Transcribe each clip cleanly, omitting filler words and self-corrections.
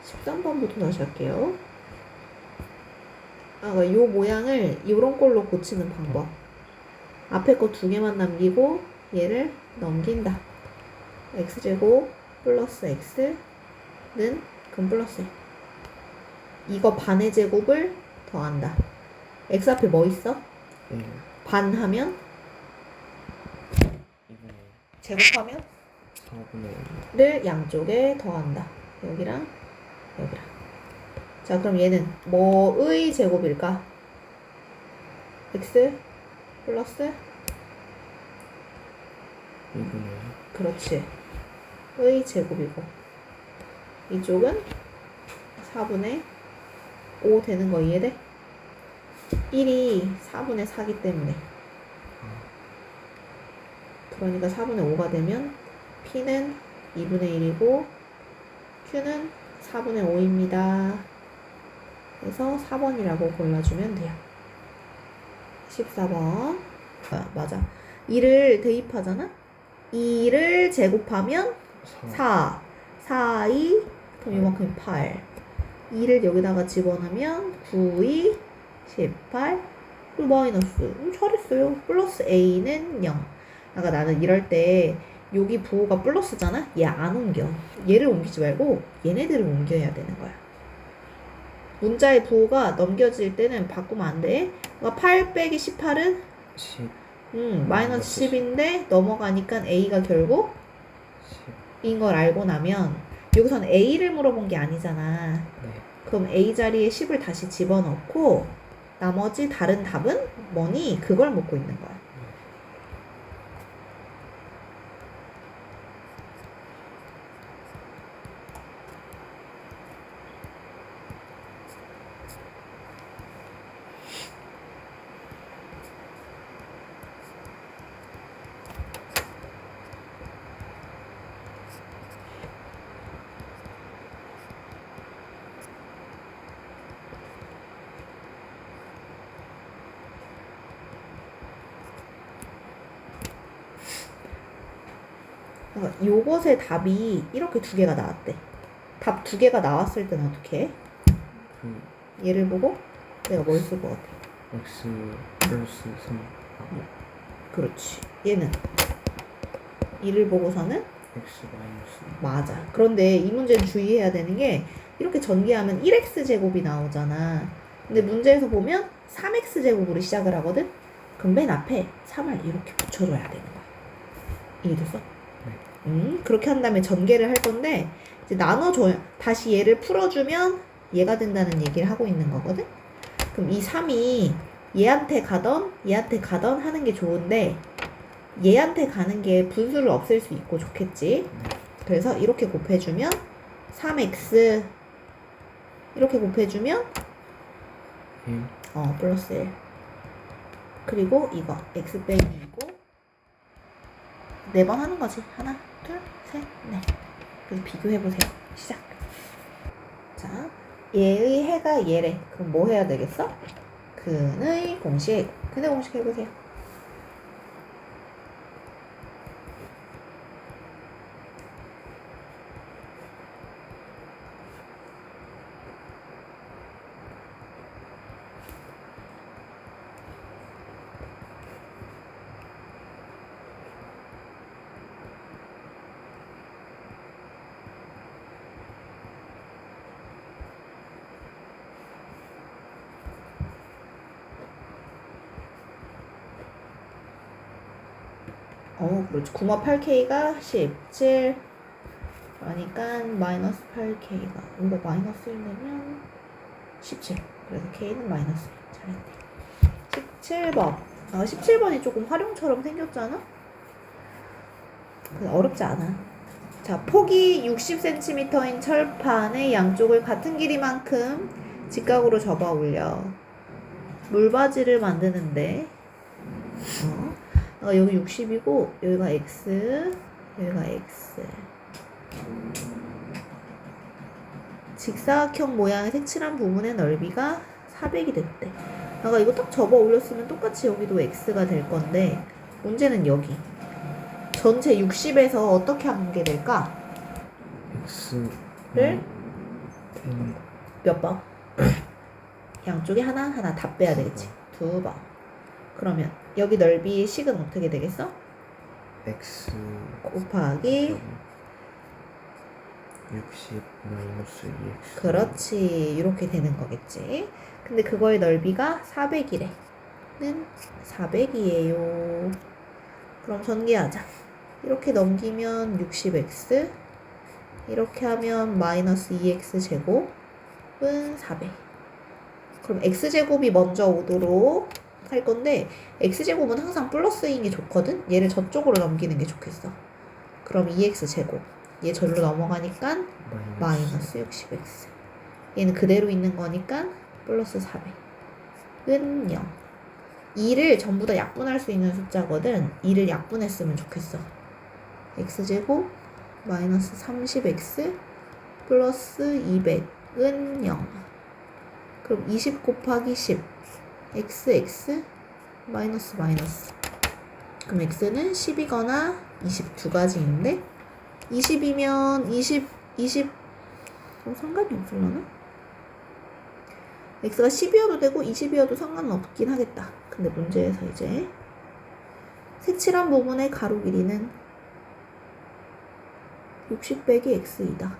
13번부터 다시 할게요. 요 모양을 요런 꼴로 고치는 방법. 앞에 거 두 개만 남기고 얘를 넘긴다. x제곱 플러스 x는 그럼 플러스 이거 반의 제곱을 더한다. x 앞에 뭐 있어? 반 하면 2분의 제곱하면 4분의 를 양쪽에 더한다. 여기랑 여기랑. 자, 그럼 얘는 뭐의 제곱일까? x 플러스 2분의 그렇지. 의 제곱이고 이쪽은 4분의 5 되는 거 이해돼? 1이 4분의 4기 때문에 그러니까 4분의 5가 되면 P는 2분의 1이고 Q는 4분의 5입니다. 그래서 4번이라고 골라주면 돼요. 14번 맞아. 2를 대입하잖아? 2를 제곱하면 4 4, 2 그럼 이만큼 8 2를 여기다가 집어넣으면 9, 2 18 그리고 마이너스 잘했어요. 플러스 A는 0. 아까 나는 이럴 때 여기 부호가 플러스잖아? 얘 안 옮겨. 얘를 옮기지 말고 얘네들을 옮겨야 되는 거야. 문자의 부호가 넘겨질 때는 바꾸면 안 돼. 그러니까 8 빼기 18은 10 마이너스 10인데 넘어가니까 A가 결국 10인 걸 알고 나면 여기서는 A를 물어본 게 아니잖아. 네. 그럼 A 자리에 10을 다시 집어넣고 나머지 다른 답은 뭐니? 그걸 묻고 있는 거야. 그러니까 요것의 답이 이렇게 두 개가 나왔대. 답 두 개가 나왔을 때는 어떻게 해? 얘를 보고 내가 뭘 쓸 것 같아? x 플러스 3 그렇지. 얘는 2를 보고서는 x 마이너스 맞아. 그런데 이 문제는 주의해야 되는 게 이렇게 전개하면 1x 제곱이 나오잖아. 근데 문제에서 보면 3x 제곱으로 시작을 하거든? 그럼 맨 앞에 3을 이렇게 붙여줘야 되는 거야. 이해됐어? 그렇게 한 다음에 전개를 할 건데 이제 나눠줘요. 다시 얘를 풀어주면 얘가 된다는 얘기를 하고 있는 거거든? 그럼 이 3이 얘한테 가던 하는 게 좋은데 얘한테 가는 게 분수를 없앨 수 있고 좋겠지. 그래서 이렇게 곱해주면 3x 이렇게 곱해주면 1 플러스 1 그리고 이거 x 빼기 2고 4번 하는 거지. 하나 둘 셋 넷. 그래서 비교해보세요. 시작. 자, 얘의 해가 얘래. 그럼 뭐 해야 되겠어? 근의 공식 해보세요. 그렇지. 9마 8K가 17. 그러니까 마이너스 8K가 이거 마이너스 1 내면 17. 그래서 K는 마이너스 1. 잘했네. 17번. 17번이 조금 활용처럼 생겼잖아? 어렵지 않아. 자, 폭이 60cm인 철판의 양쪽을 같은 길이만큼 직각으로 접어 올려 물바지를 만드는데 여기 60이고 여기가 x 여기가 x 직사각형 모양의 색칠한 부분의 넓이가 400이 됐대. 내가 이거 딱 접어 올렸으면 똑같이 여기도 x가 될 건데 문제는 여기 전체 60에서 어떻게 하는 게 될까? x를 몇 번? 양쪽에 하나 다 빼야 되겠지. 2번. 그러면 여기 넓이의 식은 어떻게 되겠어? x 곱하기 60 마이너스 2x. 그렇지. 이렇게 되는 거겠지. 근데 그거의 넓이가 400이래. 는 400이에요. 그럼 전개하자. 이렇게 넘기면 60x, 이렇게 하면 마이너스 2x 제곱은 400. 그럼 x제곱이 먼저 오도록 할 건데 x제곱은 항상 플러스인 게 좋거든? 얘를 저쪽으로 넘기는 게 좋겠어. 그럼 2x 제곱. 얘 절로 넘어가니까 마이너스 60x. 얘는 그대로 있는 거니까 플러스 400은 0. 2를 전부 다 약분할 수 있는 숫자거든. 2를 약분했으면 좋겠어. x제곱 마이너스 30x 플러스 200은 0. 그럼 20 곱하기 10 xx 마이너스 마이너스. 그럼 x는 10이거나 20 두 가지인데 20이면 20 상관이 없을라나? x가 10이어도 되고 20이어도 상관은 없긴 하겠다. 근데 문제에서 이제 색칠한 부분의 가로 길이는 60 빼기 x이다.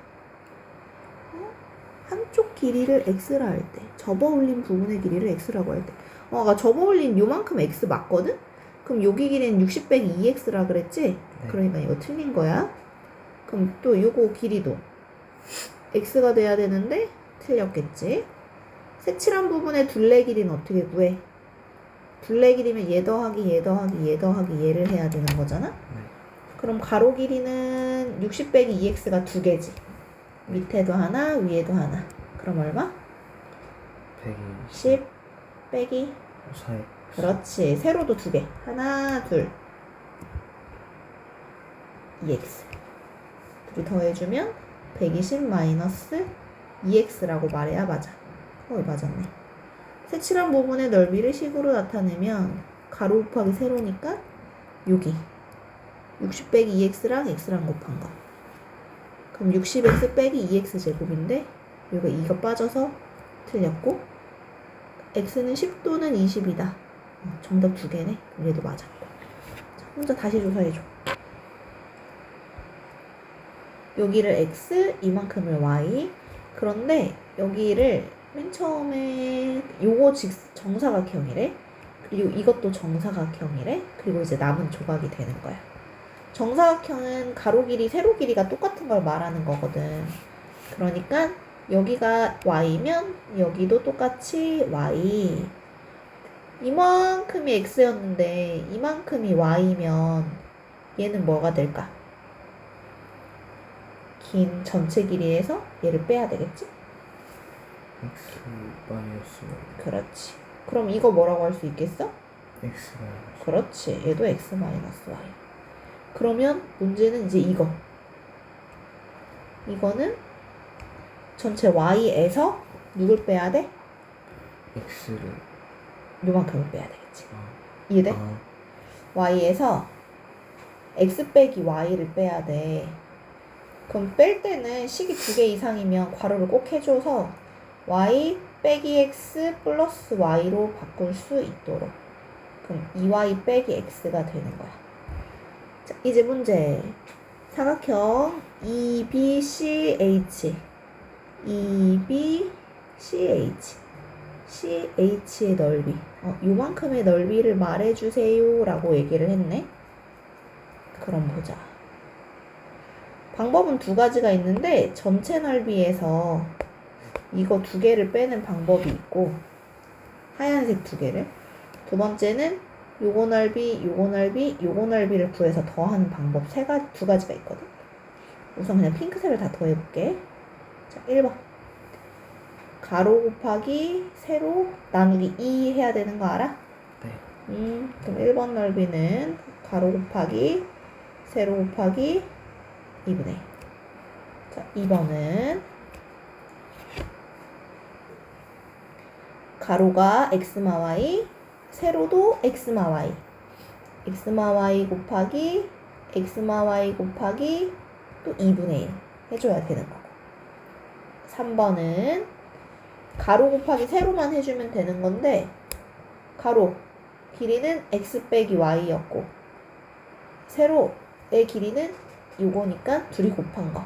한쪽 길이를 x라 할 때, 접어 올린 부분의 길이를 x라고 할 때, 아까 접어 올린 요만큼 x 맞거든? 그럼 여기 길이는 60 빼기 2x라 그랬지? 네. 그러니까 이거 틀린 거야. 그럼 또 요거 길이도 x가 돼야 되는데 틀렸겠지? 색칠한 부분의 둘레 길이는 어떻게 구해? 둘레 길이면 얘 더하기 얘 더하기 얘 더하기 얘를 해야 되는 거잖아? 네. 그럼 가로 길이는 60 빼기 2x가 두 개지. 밑에도 하나, 위에도 하나. 그럼 얼마? 10 빼기 4x. 그렇지. 세로도 두 개. 하나, 둘. 2x. 둘이 더해주면 120 마이너스 2x라고 말해야 맞아. 맞았네. 색칠한 부분의 넓이를 식으로 나타내면 가로 곱하기 세로니까 여기 60 빼기 2x랑 x랑 곱한 거. 그럼 60x 빼기 2x 제곱인데 여기가 2가 빠져서 틀렸고 x는 10 또는 20이다. 정답 두 개네. 얘도 맞았고. 자, 혼자 다시 조사해줘. 여기를 x, 이만큼을 y. 그런데 여기를 맨 처음에 요거 정사각형이래. 그리고 이것도 정사각형이래. 그리고 이제 남은 조각이 되는 거야. 정사각형은 가로 길이, 세로 길이가 똑같은 걸 말하는 거거든. 그러니까 여기가 y면 여기도 똑같이 y. 이만큼이 x였는데 이만큼이 y면 얘는 뭐가 될까? 긴 전체 길이에서 얘를 빼야 되겠지? x 마이너스 그렇지. 그럼 이거 뭐라고 할 수 있겠어? x 마이너스. 그렇지. 얘도 x 마이너스 y. 그러면 문제는 이제 이거. 이거는 전체 y에서 누굴 빼야 돼? x를 요만큼을 빼야 되겠지. 이해돼? 아, y에서 x 빼기 y를 빼야 돼. 그럼 뺄 때는 식이 두 개 이상이면 괄호를 꼭 해줘서 y 빼기 x 플러스 y로 바꿀 수 있도록. 그럼 2y 빼기 x가 되는 거야. 자, 이제 문제. 사각형 EBCH. EBCH. CH의 넓이. 요만큼의 넓이를 말해주세요. 라고 얘기를 했네. 그럼 보자. 방법은 두 가지가 있는데 전체 넓이에서 이거 두 개를 빼는 방법이 있고 하얀색 두 개를 두 번째는 요거 넓이, 요거 넓이, 요거 넓이를 구해서 더하는 방법 두 가지가 있거든. 우선 그냥 핑크색을 다 더해볼게. 자, 1번 가로 곱하기 세로 나누기 2 해야 되는 거 알아? 네. 그럼 1번 넓이는 가로 곱하기 세로 곱하기 2분의 1. 자, 2번은 가로가 x마 y, 세로도 x마 y. x마 y 곱하기 x마 y 곱하기 또 2분의 1 해줘야 되는 거고. 3번은 가로 곱하기 세로만 해주면 되는 건데 가로 길이는 x 빼기 y였고 세로의 길이는 요거니까 둘이 곱한 거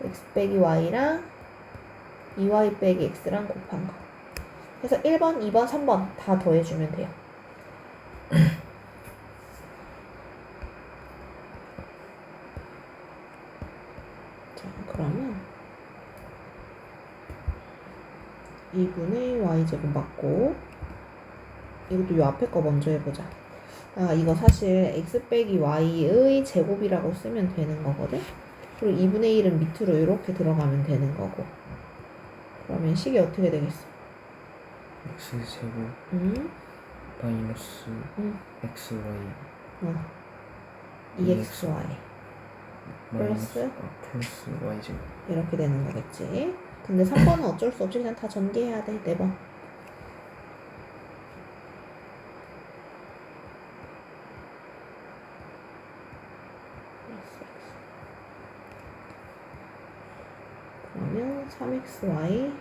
x 빼기 y랑 2y 빼기 x랑 곱한 거 그래서 1번, 2번, 3번 다 더해주면 돼요. 자, 그러면 2분의 y제곱 맞고 이것도 요 앞에 거 먼저 해보자. 아, 이거 사실 x 빼기 y의 제곱이라고 쓰면 되는 거거든? 그리고 2분의 1은 밑으로 이렇게 들어가면 되는 거고 그러면 식이 어떻게 되겠어? x제곱 마이너스 xy EXY 플러스 y제곱. 이렇게 되는 거겠지. 근데 3번은 어쩔 수 없이 그냥 다 전개해야 돼. 4번. 그러면 3xy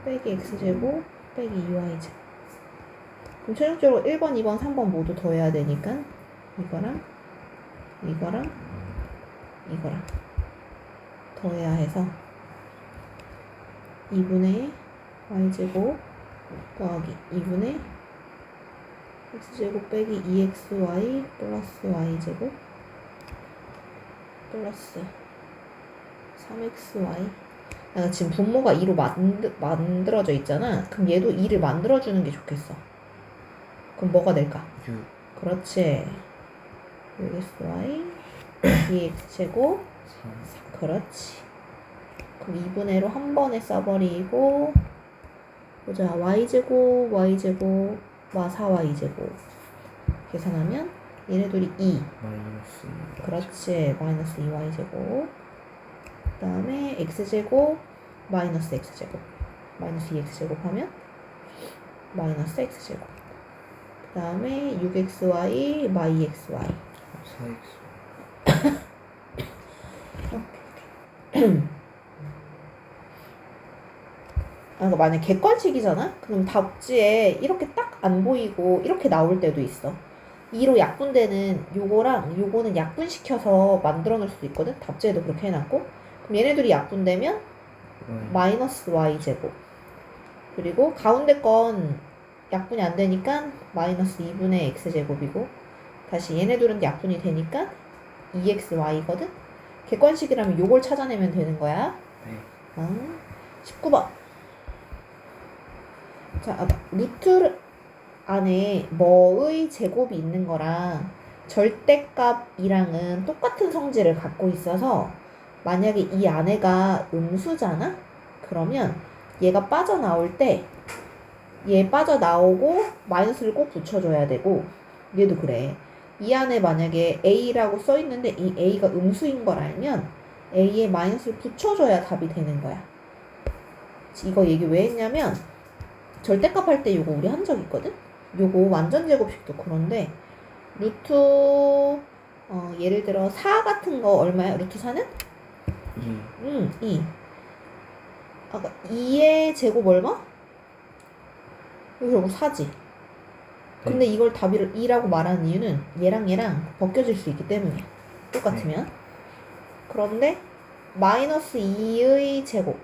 빼기 x제곱 빼기 2y제곱. 그럼 최종적으로 1번, 2번, 3번 모두 더해야 되니까 이거랑 이거랑 이거랑 더해야 해서 2분의 y제곱 더하기 2분의 x제곱 빼기 2xy 플러스 y제곱 플러스 3xy. 아, 지금 분모가 2로 만들어져 있잖아. 그럼 얘도 2를 만들어주는 게 좋겠어. 그럼 뭐가 될까? 6 그렇지. 6xy 2x제곱 3 그렇지. 그럼 2분의 1로 한 번에 써버리고 보자. y제곱 y제곱 마 4y제곱 계산하면 얘네들이 2 마이너스 2 그렇지. 마이너스 2y제곱 그 다음에 x제곱 마이너스 x제곱 마이너스 2x제곱 하면 마이너스 x제곱 그 다음에 6xy 마 2xy 4x 그러니까 만약 객관식이잖아? 그럼 답지에 이렇게 딱 안 보이고 이렇게 나올 때도 있어. 2로 약분되는 요거랑 요거는 약분시켜서 만들어 놓을 수도 있거든? 답지에도 그렇게 해놨고 그럼 얘네들이 약분되면 마이너스 y제곱 그리고 가운데 건 약분이 안 되니까 마이너스 2분의 x제곱이고 다시 얘네들은 약분이 되니까 2xy거든? 객관식이라면 요걸 찾아내면 되는 거야. 네. 19번. 자, 루트 안에 뭐의 제곱이 있는 거랑 절대값이랑은 똑같은 성질을 갖고 있어서 만약에 이 안에가 음수잖아? 그러면 얘가 빠져나올 때 얘 빠져나오고 마이너스를 꼭 붙여줘야 되고 얘도 그래. 이 안에 만약에 A라고 써있는데 이 A가 음수인 걸 알면 A에 마이너스를 붙여줘야 답이 되는 거야. 이거 얘기 왜 했냐면 절대값 할 때 요거 우리 한 적 있거든? 요거 완전 제곱식도 그런데 루트 예를 들어 4 같은 거 얼마야? 루트 4는? 2 2. 아까 2의 제곱 얼마? 이거 결국 4지. 근데 이걸 답을 2라고 말하는 이유는 얘랑 얘랑 벗겨질 수 있기 때문이야. 똑같으면. 그런데 마이너스 2의 제곱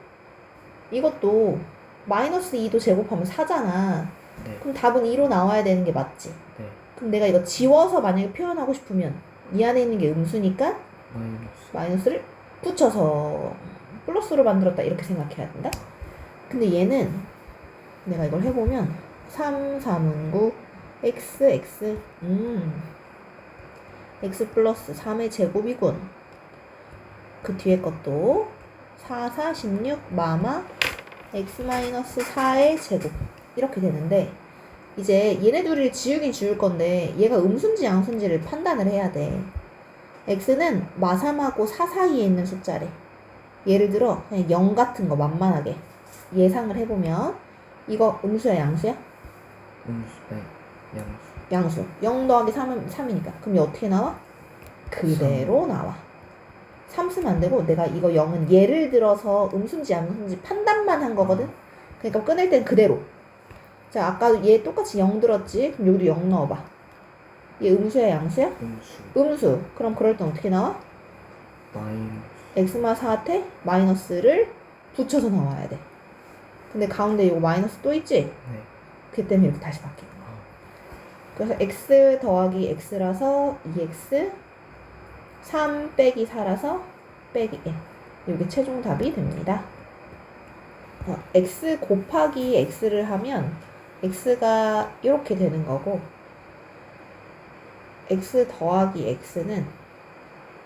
이것도 마이너스 2도 제곱하면 4잖아. 네. 그럼 답은 2로 나와야 되는 게 맞지. 네. 그럼 내가 이거 지워서 만약에 표현하고 싶으면 이 안에 있는 게 음수니까 마이너스를 붙여서 플러스로 만들었다 이렇게 생각해야 된다. 근데 얘는 내가 이걸 해보면 3, 3은 9 x, x x 플러스 3의 제곱이군. 그 뒤에 것도 4, 4, 16 마마 x 마이너스 4의 제곱 이렇게 되는데 이제 얘네들을 지우긴 지울 건데 얘가 음수인지 양수인지를 판단을 해야 돼. x는 마3하고 4 사이에 있는 숫자래. 예를 들어 그냥 0 같은 거 만만하게 예상을 해보면 이거 음수야 양수야? 네. 양수. 양수. 0 더하기 3은 3이니까. 그럼 이거 어떻게 나와? 그대로 나와. 3 쓰면 안 되고 내가 이거 0은 예를 들어서 음수인지 양수인지 판단만 한 거거든. 그러니까 꺼낼 땐 그대로. 자, 아까 얘 똑같이 0 들었지? 그럼 여기도 0 넣어봐. 얘 음수야 양수야? 음수. 음수. 그럼 그럴 땐 어떻게 나와? 마이너스. x마 4한테 마이너스를 붙여서 나와야 돼. 근데 가운데 이거 마이너스 또 있지? 네. 그 때문에 이렇게 다시 바뀌는 거야. 아, 그래서 x 더하기 x라서 2x 3 빼기 4라서 빼기 1. 이게 최종 답이 됩니다. x 곱하기 x를 하면 x가 이렇게 되는 거고 x 더하기 x는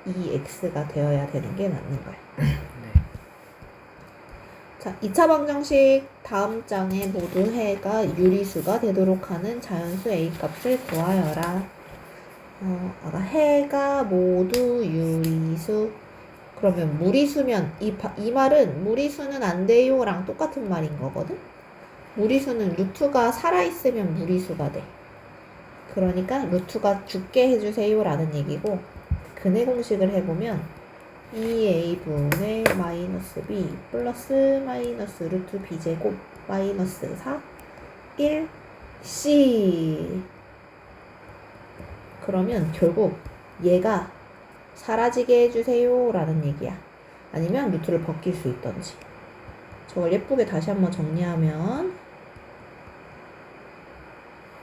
2x가 되어야 되는 게 맞는 거야. 네. 자, 2차 방정식 다음 장에 모두 해가 유리수가 되도록 하는 자연수 a 값을 구하여라. 아까 해가 모두 유리수. 그러면 무리수면 이 말은 무리수는 안 돼요랑 똑같은 말인 거거든. 무리수는 루트가 살아있으면 무리수가 돼. 그러니까 루트가 죽게 해주세요 라는 얘기고, 근해 공식을 해보면 2a분의 마이너스 b 플러스 마이너스 루트 b제곱 마이너스 4 1c. 그러면 결국 얘가 사라지게 해주세요 라는 얘기야. 아니면 루트를 벗길 수 있던지. 저걸 예쁘게 다시 한번 정리하면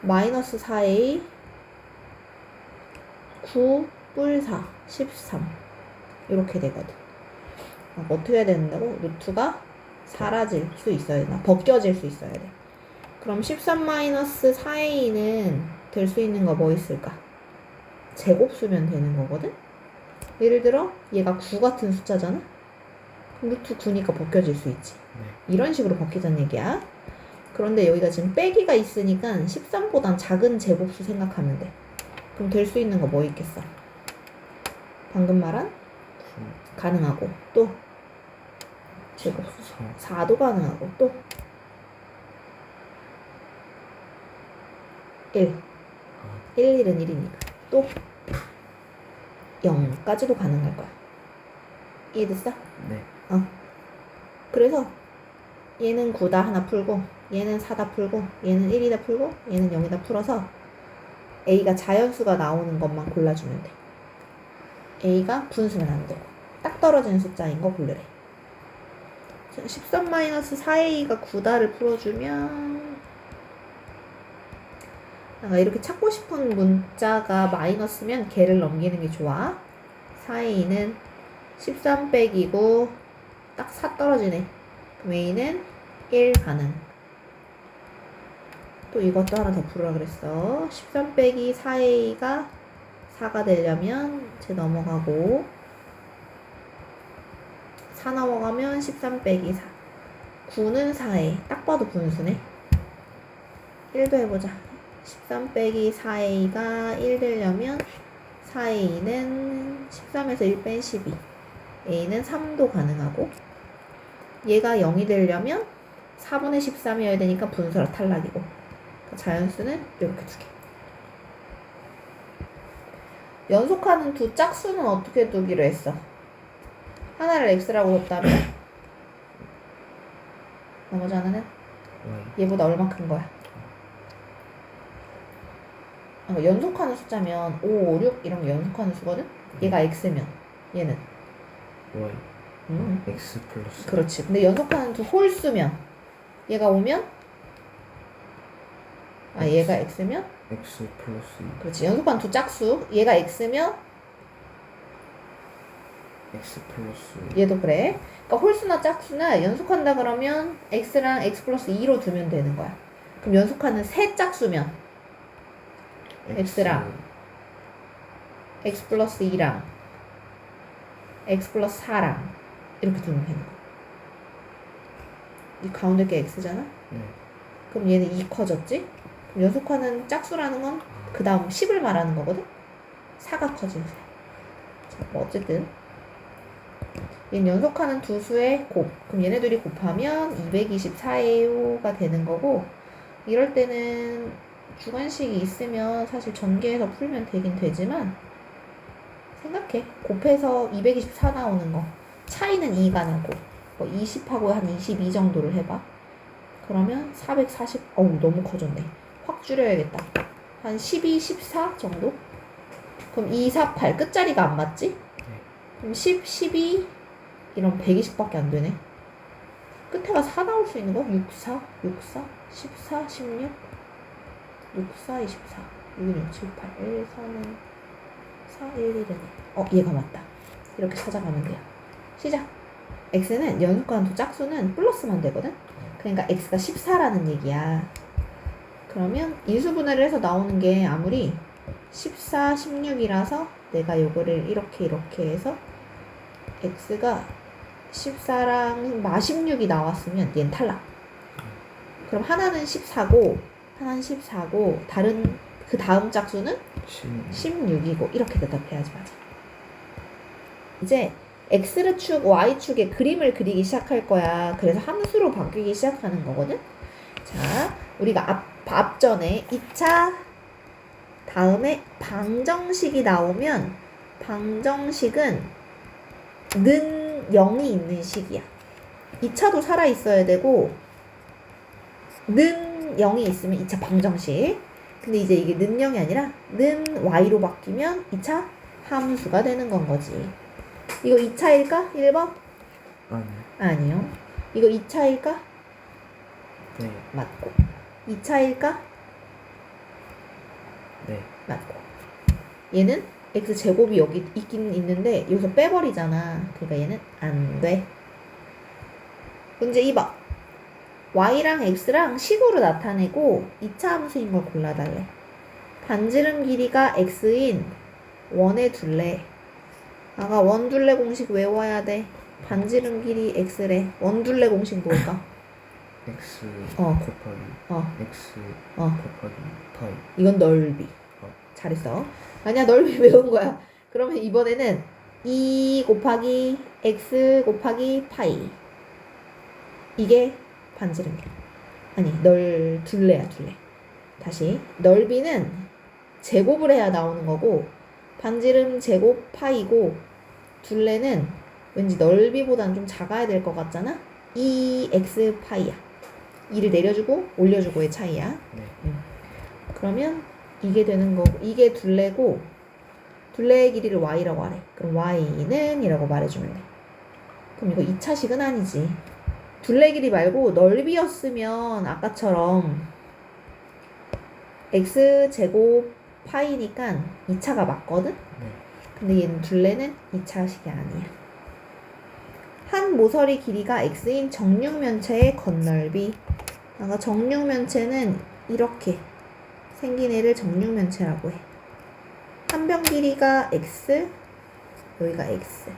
마이너스 4a 9 뿔 4 13 이렇게 되거든. 어떻게 해야 된다고? 루트가 사라질 수 있어야 되나? 벗겨질 수 있어야 돼. 그럼 13-4a는 될 수 있는 거 뭐 있을까? 제곱수면 되는 거거든? 예를 들어 얘가 9 같은 숫자잖아? 그럼 루트 9니까 벗겨질 수 있지. 네. 이런 식으로 벗기자는 얘기야. 그런데 여기가 지금 빼기가 있으니까 13보단 작은 제곱수 생각하면 돼. 그럼 될 수 있는 거 뭐 있겠어? 방금 말한 9. 가능하고 또 제곱수 4. 4도 가능하고 또 1 1은 1이니까 또 0까지도 가능할 거야. 이해됐어? 네. 그래서 얘는 9다 하나 풀고 얘는 4다 풀고 얘는 1이다 풀고 얘는 0이다 풀어서 A가 자연수가 나오는 것만 골라주면 돼. A가 분수면 안 되고 딱 떨어지는 숫자인 거 고르래. 13-4a가 9다를 풀어주면 내가 이렇게 찾고 싶은 문자가 마이너스면 걔를 넘기는 게 좋아. 4a는 13 빼기고 딱 4 떨어지네. 그럼 a는 1 가능. 또 이것도 하나 더 풀으라 그랬어. 13 빼기 4a가 4가 되려면 제 넘어가고 4 넘어가면 13 빼기 4 9는 4a 딱 봐도 분수네. 1도 해보자. 13 빼기 4a가 1 되려면 4a는 13에서 1 뺀 12 a는 3도 가능하고 얘가 0이 되려면 4분의 13이어야 되니까 분수라 탈락이고 자연수는 이렇게 두 개. 연속하는 두 짝수는 어떻게 두기로 했어? 하나를 x라고 뒀다면 나머지 하나는 Y. 얘보다 얼마 큰 거야? 연속하는 숫자면 5, 5, 6 이런 게 연속하는 수거든? 얘가 x면 얘는 Y. X 플러스. 그렇지. 근데 연속하는 두 홀수면 얘가 5면 얘가 x면 X 플러스 2. 그렇지. 연속하는 두 짝수 얘가 x면 X 플러스 얘도 그래. 그러니까 홀수나 짝수나 연속한다 그러면 x랑 x 플러스 2로 두면 되는 거야. 그럼 연속하는 세 짝수면 X랑 x 플러스 2랑 x 플러스 4랑 이렇게 두면 되는 거야. 이 가운데 게 x잖아? 네. 그럼 얘는 2 커졌지? 그럼 연속하는 짝수라는 건 그 다음 10을 말하는 거거든? 4가 커지는 수. 자, 뭐 어쨌든 얘는 연속하는 두 수의 곱. 그럼 얘네 둘이 곱하면 224에요가 되는 거고 이럴 때는 주관식이 있으면 사실 전개해서 풀면 되긴 되지만 생각해. 곱해서 224 나오는 거. 차이는 2가 나고. 뭐 20하고 한 22 정도를 해봐. 그러면 440, 어우, 너무 커졌네. 확 줄여야겠다. 한 12, 14 정도? 그럼 2, 4, 8. 끝자리가 안 맞지? 네. 그럼 10, 12, 이런 120밖에 안 되네. 끝에가 4 나올 수 있는 거? 6, 4, 6, 4, 14, 16, 6, 4, 24, 6, 6, 7, 8, 1, 4는 4, 1, 1이네. 얘가 맞다. 이렇게 찾아가면 돼요. 시작. x는 연속과는 짝수는 플러스만 되거든? 그러니까 x가 14라는 얘기야. 그러면 인수분해를 해서 나오는 게 아무리 14, 16이라서 내가 요거를 이렇게 해서 x가 14랑 마16이 나왔으면 얘는 탈락. 그럼 하나는 14고 하나는 14고 다른 그 다음 짝수는 16이고 이렇게 대답해야지. 맞아. 이제 x축, y축의 그림을 그리기 시작할 거야. 그래서 함수로 바뀌기 시작하는 거거든. 자, 우리가 앞전에 2차 다음에 방정식이 나오면 방정식은 는 0이 있는 식이야. 2차도 살아있어야 되고 는 0이 있으면 2차 방정식. 근데 이제 이게 는 0이 아니라 는 y로 바뀌면 2차 함수가 되는 건 거지. 이거 2차일까? 1번? 아니요. 이거 2차일까? 네. 맞고. 2차일까? 네. 맞고. 얘는 x제곱이 여기 있긴 있는데 여기서 빼버리잖아. 그러니까 얘는 안 돼. 문제 2번. y랑 x랑 식으로 나타내고 2차 함수인 걸 골라달래. 반지름 길이가 x인 원의 둘레. 아가 원둘레 공식 외워야 돼. 반지름 길이 x래. 원둘레 공식 뭘까? x 어. 곱하기 x 어. 곱하기 파이. 이건 넓이. 잘했어. 아니야, 넓이 외운 거야. 그러면 이번에는 2 곱하기 x 곱하기 파이. 이게 반지름 길이. 아니, 둘레야, 둘레. 다시. 넓이는 제곱을 해야 나오는 거고 반지름 제곱 파이고 둘레는 왠지 넓이보다는 좀 작아야 될 것 같잖아? 2x 파이야. 2를 내려주고 올려주고의 차이야. 네. 그러면 이게 되는 거고 이게 둘레고 둘레의 길이를 y라고 하래. 그럼 y는 이라고 말해주면 돼. 그럼 이거 2차식은 아니지. 둘레 길이 말고 넓이였으면 아까처럼 x제곱 파이니까 2차가 맞거든? 네. 근데 얘는 둘레는 2차식이 아니야. 한 모서리 길이가 x인 정육면체의 겉넓이. 아까 정육면체는 이렇게 생긴 애를 정육면체라고 해. 한 변 길이가 x, 여기가 x.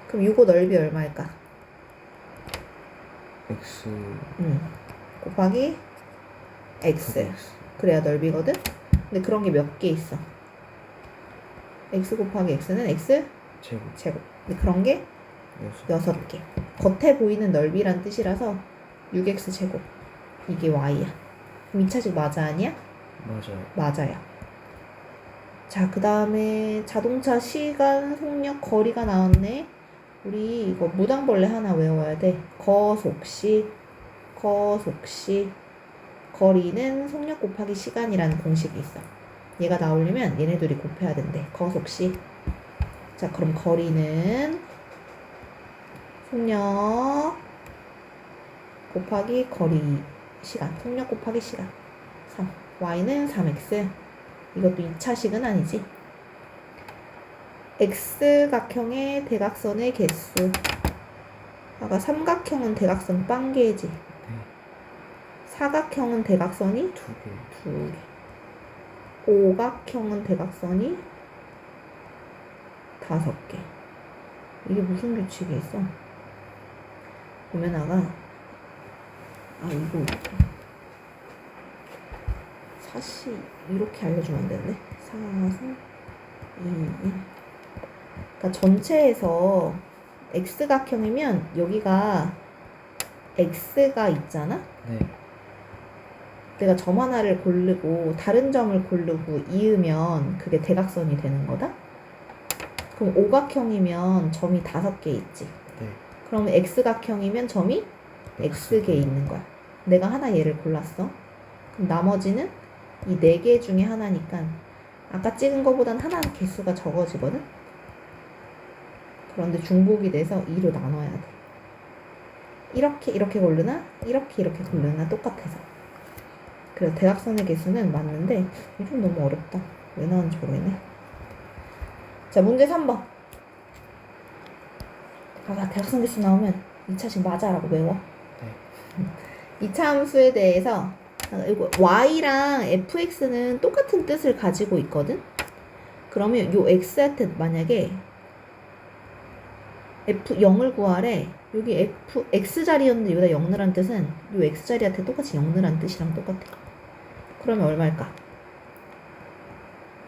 그럼 요거 넓이 얼마일까? x 곱하기 x. 그래야 넓이거든? 근데 그런 게 몇 개 있어. x 곱하기 x는 x 제곱. 근데 그런 게 6개. 겉에 보이는 넓이란 뜻이라서 6x 제곱. 이게 y야. 그럼 2차식 맞아 아니야? 맞아요. 맞아요. 자, 그 다음에 자동차 시간, 속력, 거리가 나왔네. 우리 이거 무당벌레 하나 외워야 돼. 거속시, 거리는 속력 곱하기 시간이라는 공식이 있어. 얘가 나오려면 얘네들이 곱해야 된대. 거속시. 자, 그럼 거리는 속력 곱하기 거리 시간. 속력 곱하기 시간. 3. y는 3x. 이것도 2차식은 아니지. x각형의 대각선의 개수. 아까 삼각형은 대각선 빵개지. 사각형은 대각선이 2개. 오각형은 대각선이 5개. 이게 무슨 규칙이 있어? 보면 이거 사시 이렇게 알려주면 안 되는데? 4, 3, 2, 1. 그러니까 전체에서 x각형이면 여기가 x가 있잖아? 네. 내가 점 하나를 고르고 다른 점을 고르고 이으면 그게 대각선이 되는 거다? 그럼 오각형이면 점이 5개 있지. 네. 그러면 X각형이면 점이 X개 있는 거야. 내가 하나 얘를 골랐어. 그럼 나머지는 이 4개 중에 하나니까 아까 찍은 거보단 하나 개수가 적어지거든? 그런데 중복이 돼서 2로 나눠야 돼. 이렇게 고르나 이렇게 고르나 똑같아서. 그래서 대각선의 개수는 맞는데 이게 좀 너무 어렵다. 왜 나왔는지 모르겠네. 자, 문제 3번. 아까 대각선 개수 나오면 2차식 맞아라고 외워. 네. 2차 함수에 대해서 이거 y랑 fx는 똑같은 뜻을 가지고 있거든? 그러면 요 x한테 만약에 f0을 구하래. 여기 x자리였는데 여기다 0 넣으란 뜻은 요 x자리한테 똑같이 0 넣으란 뜻이랑 똑같아. 그러면 얼마일까?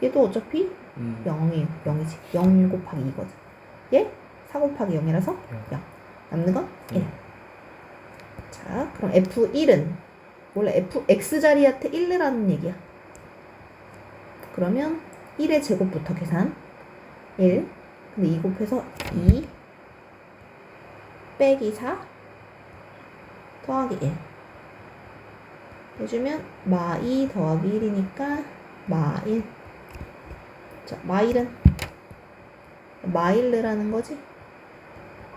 얘도 어차피 0이지. 0 곱하기 2거든. 얘 4 곱하기 0이라서 0. 남는 건 1. 자, 그럼 F1은 원래 x자리한테 1 넣으라는 얘기야. 그러면 1의 제곱부터 계산. 1. 근데 2 곱해서 2 빼기 4 더하기 1 해주면 마2 더하기 1이니까 마1. 자, 마1은 마1 넣으라는 거지.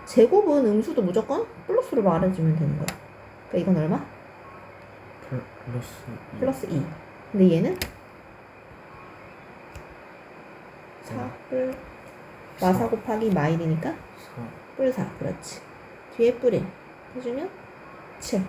제곱은 음수도 무조건 플러스로 말해주면 되는 거야. 그러니까 이건 얼마? 플러스 2. 근데 얘는 4뿔 마4 곱하기 마1이니까 뿔 4. 그렇지. 뒤에 뿔 1 해주면 7.